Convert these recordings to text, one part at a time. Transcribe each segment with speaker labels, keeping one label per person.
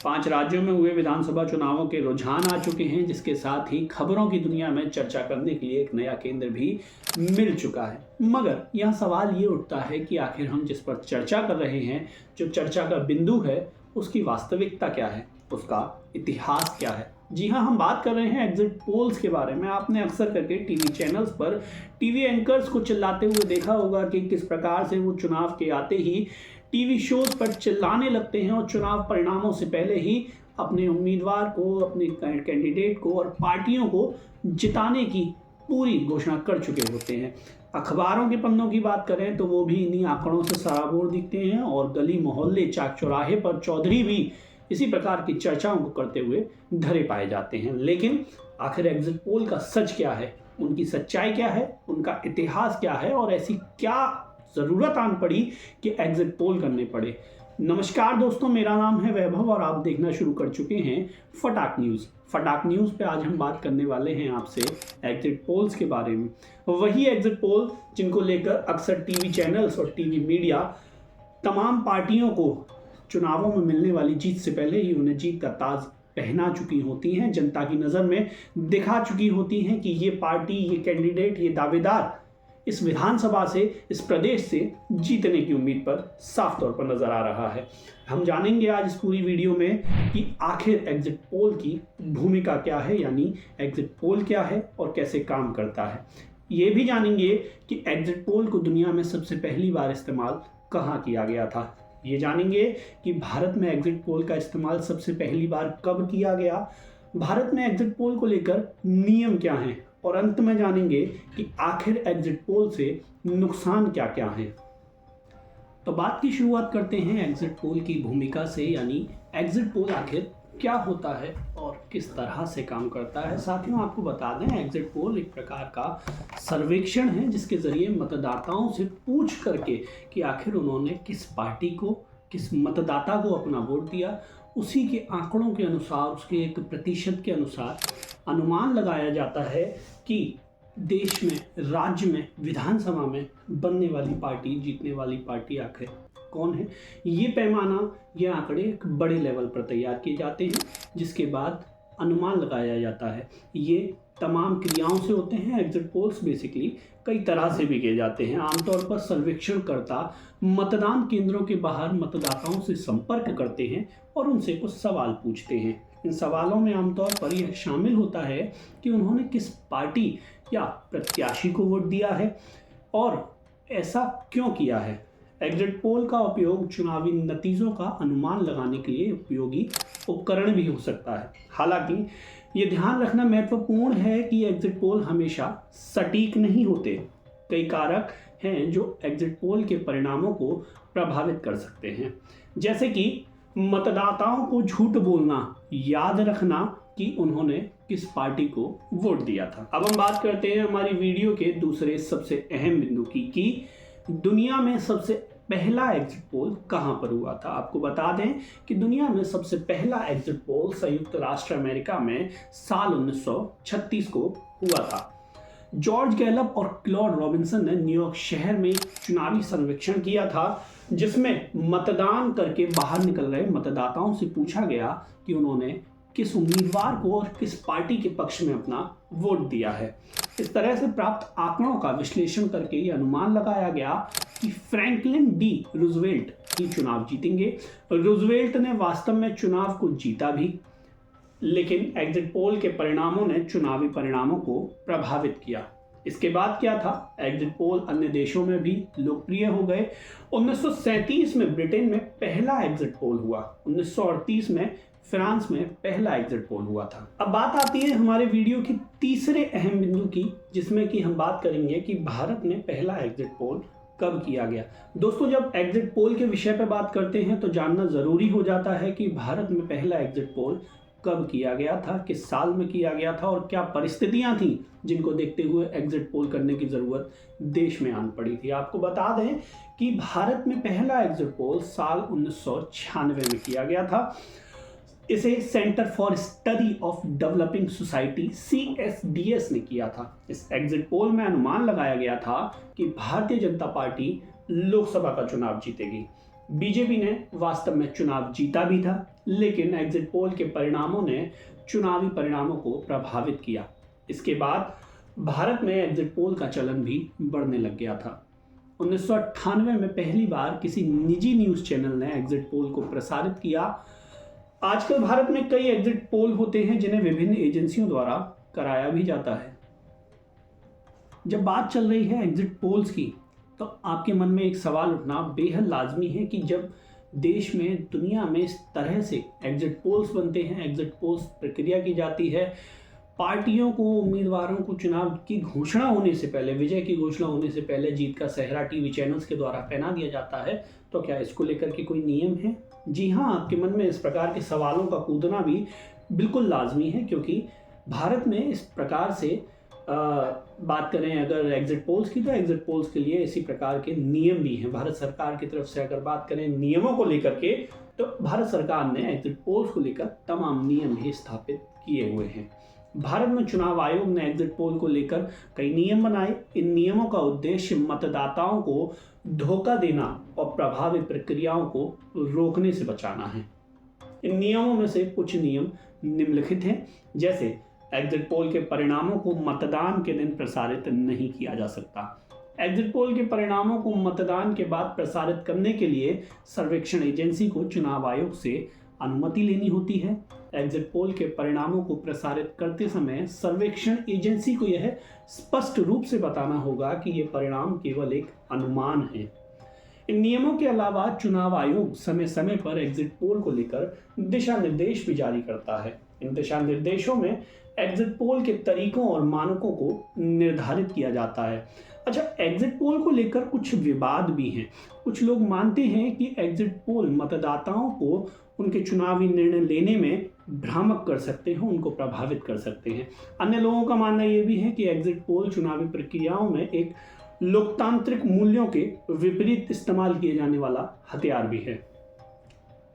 Speaker 1: 5 राज्यों में हुए विधानसभा चुनावों के रुझान आ चुके हैं, जिसके साथ ही खबरों की दुनिया में चर्चा करने के लिए एक नया केंद्र भी मिल चुका है। मगर यह सवाल ये उठता है कि आखिर हम जिस पर चर्चा कर रहे हैं, जो चर्चा का बिंदु है, उसकी वास्तविकता क्या है, उसका इतिहास क्या है। जी हाँ, हम बात कर रहे हैं एग्जिट पोल्स के बारे में। आपने अक्सर करके टीवी चैनल्स पर टीवी एंकर्स को चिल्लाते हुए देखा होगा कि किस प्रकार से वो चुनाव के आते ही टीवी शोज पर चिल्लाने लगते हैं और चुनाव परिणामों से पहले ही अपने उम्मीदवार को, अपने कैंडिडेट को और पार्टियों को जिताने की पूरी घोषणा कर चुके होते हैं। अखबारों के पन्नों की बात करें तो वो भी इन्हीं आंकड़ों से सराबोर दिखते हैं और गली मोहल्ले, चाक चौराहे पर चौधरी भी इसी प्रकार की चर्चाओं को करते हुए धरे पाए जाते हैं। लेकिन आखिर एग्जिट पोल का सच क्या है, उनकी सच्चाई क्या है, उनका इतिहास क्या है और ऐसी क्या ज़रूरत आन पड़ी कि एग्जिट पोल करने पड़े। नमस्कार दोस्तों, मेरा नाम है वैभव और आप देखना शुरू कर चुके हैं फटाक न्यूज़। फटाक न्यूज़ पे आज हम बात करने वाले हैं आपसे एग्जिट पोल्स के बारे में। वही एग्जिट पोल जिनको लेकर अक्सर टीवी चैनल्स और टीवी मीडिया तमाम पार्टियों को चुनावों में मिलने वाली जीत से पहले ही उन्हें जीत का ताज पहना चुकी होती हैं, जनता की नज़र में दिखा चुकी होती हैं कि ये पार्टी, ये कैंडिडेट, ये दावेदार इस विधानसभा से, इस प्रदेश से जीतने की उम्मीद पर साफ तौर पर नजर आ रहा है। हम जानेंगे आज इस पूरी वीडियो में कि आखिर एग्जिट पोल की भूमिका क्या है, यानी एग्जिट पोल क्या है और कैसे काम करता है। ये भी जानेंगे कि एग्जिट पोल को दुनिया में सबसे पहली बार इस्तेमाल कहाँ किया गया था। ये जानेंगे कि भारत में एग्जिट पोल का इस्तेमाल सबसे पहली बार कब किया गया, भारत में एग्जिट पोल को लेकर नियम क्या हैं और अंत में जानेंगे कि आखिर एग्जिट पोल से नुकसान क्या क्या हैं। तो बात की शुरुआत करते हैं एग्जिट पोल की भूमिका से, यानी एग्जिट पोल आखिर क्या होता है और किस तरह से काम करता है। साथियों, आपको बता दें, एग्जिट पोल एक प्रकार का सर्वेक्षण है जिसके जरिए मतदाताओं से पूछ करके कि आखिर उन्होंने किस पार्टी को, किस मतदाता को अपना वोट दिया, उसी के आंकड़ों के अनुसार, उसके एक प्रतिशत के अनुसार अनुमान लगाया जाता है कि देश में, राज्य में, विधानसभा में बनने वाली पार्टी, जीतने वाली पार्टी आखिर कौन है। ये पैमाना, ये आंकड़े एक बड़े लेवल पर तैयार किए जाते हैं, जिसके बाद अनुमान लगाया जाता है। ये तमाम क्रियाओं से होते हैं। एग्जिट पोल्स बेसिकली कई तरह से भी किए जाते हैं। आमतौर पर सर्वेक्षणकर्ता मतदान केंद्रों के बाहर मतदाताओं से संपर्क करते हैं और उनसे कुछ सवाल पूछते हैं। इन सवालों में आमतौर पर यह शामिल होता है कि उन्होंने किस पार्टी या प्रत्याशी को वोट दिया है और ऐसा क्यों किया है। एग्जिट पोल का उपयोग चुनावी नतीजों का अनुमान लगाने के लिए उपयोगी उपकरण भी हो सकता है। हालांकि ये ध्यान रखना महत्वपूर्ण है कि एग्जिट पोल हमेशा सटीक नहीं होते। कई कारक हैं जो एग्जिट पोल के परिणामों को प्रभावित कर सकते हैं, जैसे कि मतदाताओं को झूठ बोलना, याद रखना कि उन्होंने किस पार्टी को वोट दिया था। अब हम बात करते हैं हमारी वीडियो के दूसरे सबसे अहम बिंदु की कि दुनिया में सबसे पहला एग्जिट पोल कहां पर हुआ था। आपको बता दें कि दुनिया में सबसे पहला एग्जिट पोल संयुक्त राष्ट्र अमेरिका में साल 1936 को हुआ था। जॉर्ज गैलप और क्लॉड रॉबिन्सन ने न्यूयॉर्क शहर में चुनावी सर्वेक्षण किया था, जिसमें मतदान करके बाहर निकल रहे मतदाताओं से पूछा गया कि उन्होंने किस उम्मीदवार को और किस पार्टी के पक्ष में अपना वोट दिया है। इस तरह से प्राप्त आंकड़ों का विश्लेषण करके ये अनुमान लगाया गया कि फ्रैंकलिन डी रूजवेल्ट ही चुनाव जीतेंगे। रूजवेल्ट ने वास्तव में चुनाव को जीता भी, लेकिन एग्जिट पोल के परिणामों ने चुनावी परिणामों को प्रभावित किया। इसके बाद क्या था, एग्जिट पोल अन्य देशों में भी लोकप्रिय हो गए। 1937 में ब्रिटेन में पहला एग्जिट पोल हुआ। 1938 में फ्रांस में पहला एग्जिट पोल हुआ था। अब बात आती है हमारे वीडियो की तीसरे अहम बिंदु की, जिसमें कि हम बात करेंगे कि भारत में पहला एग्जिट पोल कब किया गया। दोस्तों, जब एग्जिट पोल के विषय पर बात करते हैं तो जानना जरूरी हो जाता है कि भारत में पहला एग्जिट पोल कब किया गया था, किस साल में किया गया था और क्या परिस्थितियां थीं जिनको देखते हुए एग्जिट पोल करने की जरूरत देश में आन पड़ी थी। आपको बता दें कि भारत में पहला एग्जिट पोल साल 1996 में किया गया था। इसे centre for study of developing society CSDS ने किया था। इस एग्जिट पोल में अनुमान लगाया गया था कि भारतीय जनता पार्टी लोकसभा का चुनाव जीतेगी। बीजेपी ने वास्तव में चुनाव जीता भी था, लेकिन एग्जिट पोल के परिणामों ने चुनावी परिणामों को प्रभावित किया। इसके बाद भारत में एग्जिट पोल का चलन भी बढ़ने लग गया था। 1998 में पहली बार किसी निजी न्यूज़ चैनल ने एग्जिट पोल को प्रसारित किया। आजकल भारत में कई एग्जिट पोल होते हैं जिन्हें विभिन्न एजेंसियों द्वारा कराया भी जाता है। जब बात चल रही है एग्जिट पोल्स की, तो आपके मन में एक सवाल उठना बेहद लाजमी है कि जब देश में, दुनिया में इस तरह से एग्जिट पोल्स बनते हैं, एग्जिट पोल्स प्रक्रिया की जाती है, पार्टियों को, उम्मीदवारों को चुनाव की घोषणा होने से पहले, विजय की घोषणा होने से पहले जीत का सेहरा टीवी चैनल्स के द्वारा पहना दिया जाता है, तो क्या इसको लेकर के कोई नियम है? जी हाँ, आपके मन में इस प्रकार के सवालों का कूदना भी बिल्कुल लाजमी है, क्योंकि भारत में इस प्रकार से बात करें अगर एग्जिट पोल्स की, तो एग्जिट पोल्स के लिए इसी प्रकार के नियम भी हैं। भारत सरकार की तरफ से अगर बात करें नियमों को लेकर के, तो भारत सरकार ने एग्जिट पोल्स को लेकर तमाम नियम भी स्थापित किए हुए हैं। भारत में चुनाव आयोग ने एग्जिट पोल को लेकर कई नियम बनाए। इन नियमों का उद्देश्य मतदाताओं को धोखा देना और प्रभावित प्रक्रियाओं को रोकने से बचाना है। इन नियमों में से कुछ नियम निम्नलिखित हैं, जैसे एग्जिट पोल के परिणामों को मतदान के दिन प्रसारित नहीं किया जा सकता। एग्जिट पोल के परिणामों को मतदान के बाद प्रसारित करने के लिए सर्वेक्षण एजेंसी को चुनाव आयोग से अनुमति लेनी होती है। एग्जिट पोल के परिणामों को प्रसारित करते समय सर्वेक्षण एजेंसी को यह स्पष्ट रूप से बताना होगा कि ये परिणाम केवल एक अनुमान है। इन नियमों के अलावा चुनाव आयोग समय समय पर एग्जिट पोल को लेकर दिशा निर्देश भी जारी करता है। इन दिशा निर्देशों में एग्जिट पोल के तरीकों और मानकों को निर्धारित किया जाता है। अच्छा, एग्जिट पोल को लेकर कुछ विवाद भी हैं। कुछ लोग मानते हैं कि एग्जिट पोल मतदाताओं को उनके चुनावी निर्णय लेने में भ्रामक कर सकते हैं, उनको प्रभावित कर सकते हैं। अन्य लोगों का मानना यह भी है कि एग्जिट पोल चुनावी प्रक्रियाओं में एक लोकतांत्रिक मूल्यों के विपरीत इस्तेमाल किए जाने वाला हथियार भी है।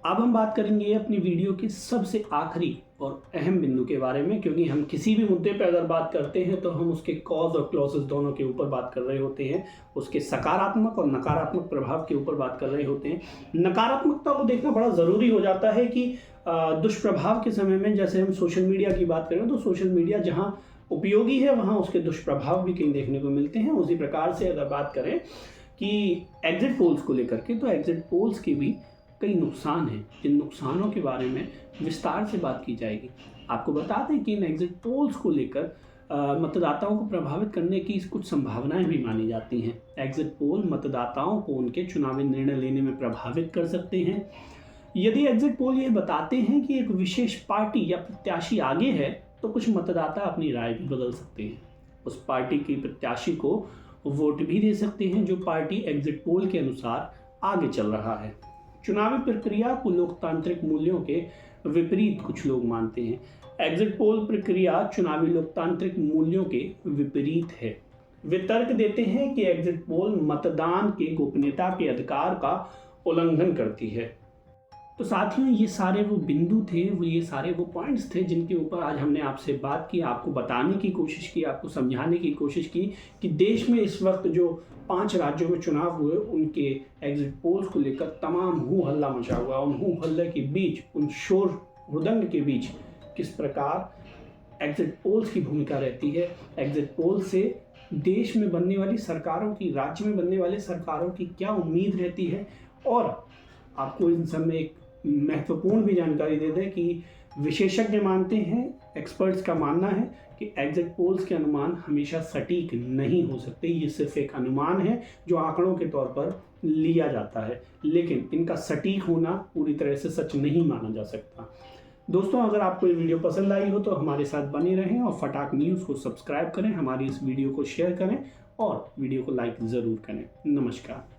Speaker 1: अब हम बात करेंगे अपनी वीडियो के सबसे आखिरी और अहम बिंदु के बारे में, क्योंकि हम किसी भी मुद्दे पर अगर बात करते हैं तो हम उसके कॉज और क्लॉसेस दोनों के ऊपर बात कर रहे होते हैं, उसके सकारात्मक और नकारात्मक प्रभाव के ऊपर बात कर रहे होते हैं। नकारात्मकता को देखना बड़ा ज़रूरी हो जाता है कि दुष्प्रभाव के समय में, जैसे हम सोशल मीडिया की बात करें तो सोशल मीडिया जहाँ उपयोगी है वहाँ उसके दुष्प्रभाव भी कहीं देखने को मिलते हैं। उसी प्रकार से अगर बात करें कि एग्जिट पोल्स को लेकर के, तो एग्जिट पोल्स के भी कई नुकसान हैं, जिन नुकसानों के बारे में विस्तार से बात की जाएगी। आपको बता दें कि इन एग्जिट पोल्स को लेकर मतदाताओं को प्रभावित करने की कुछ संभावनाएं भी मानी जाती हैं। एग्जिट पोल मतदाताओं को उनके चुनावी निर्णय लेने में प्रभावित कर सकते हैं। यदि एग्जिट पोल ये बताते हैं कि एक विशेष पार्टी या प्रत्याशी आगे है, तो कुछ मतदाता अपनी राय भी बदल सकते हैं। उस पार्टी की प्रत्याशी को वोट भी दे सकते हैं जो पार्टी एग्जिट पोल के अनुसार आगे चल रहा है। चुनावी प्रक्रिया को लोकतांत्रिक मूल्यों के विपरीत कुछ लोग मानते हैं। एग्जिट पोल प्रक्रिया चुनावी लोकतांत्रिक मूल्यों के विपरीत है। वे तर्क देते हैं कि एग्जिट पोल मतदान के गोपनीयता के अधिकार का उल्लंघन करती है। तो साथियों, ये सारे वो बिंदु थे, ये सारे वो पॉइंट्स थे जिनके ऊपर आज हमने आपसे बात की, आपको बताने की कोशिश की, आपको समझाने की कोशिश की कि देश में इस वक्त जो 5 राज्यों में चुनाव हुए उनके एग्जिट पोल्स को लेकर तमाम हू हल्ला मचा हुआ। उन हू हल्ले के बीच, उन शोर हुदंग के बीच किस प्रकार एग्जिट पोल्स की भूमिका रहती है, एग्जिट पोल से देश में बनने वाली सरकारों की, राज्य में बनने वाले सरकारों की क्या उम्मीद रहती है। और आपको इन सब में एक महत्वपूर्ण भी जानकारी दे दें कि विशेषज्ञ मानते हैं, एक्सपर्ट्स का मानना है कि एग्जिट पोल्स के अनुमान हमेशा सटीक नहीं हो सकते। ये सिर्फ एक अनुमान है जो आंकड़ों के तौर पर लिया जाता है, लेकिन इनका सटीक होना पूरी तरह से सच नहीं माना जा सकता। दोस्तों, अगर आपको ये वीडियो पसंद आई हो तो हमारे साथ बने रहें और फटाक न्यूज़ को सब्सक्राइब करें, हमारी इस वीडियो को शेयर करें और वीडियो को लाइक ज़रूर करें। नमस्कार।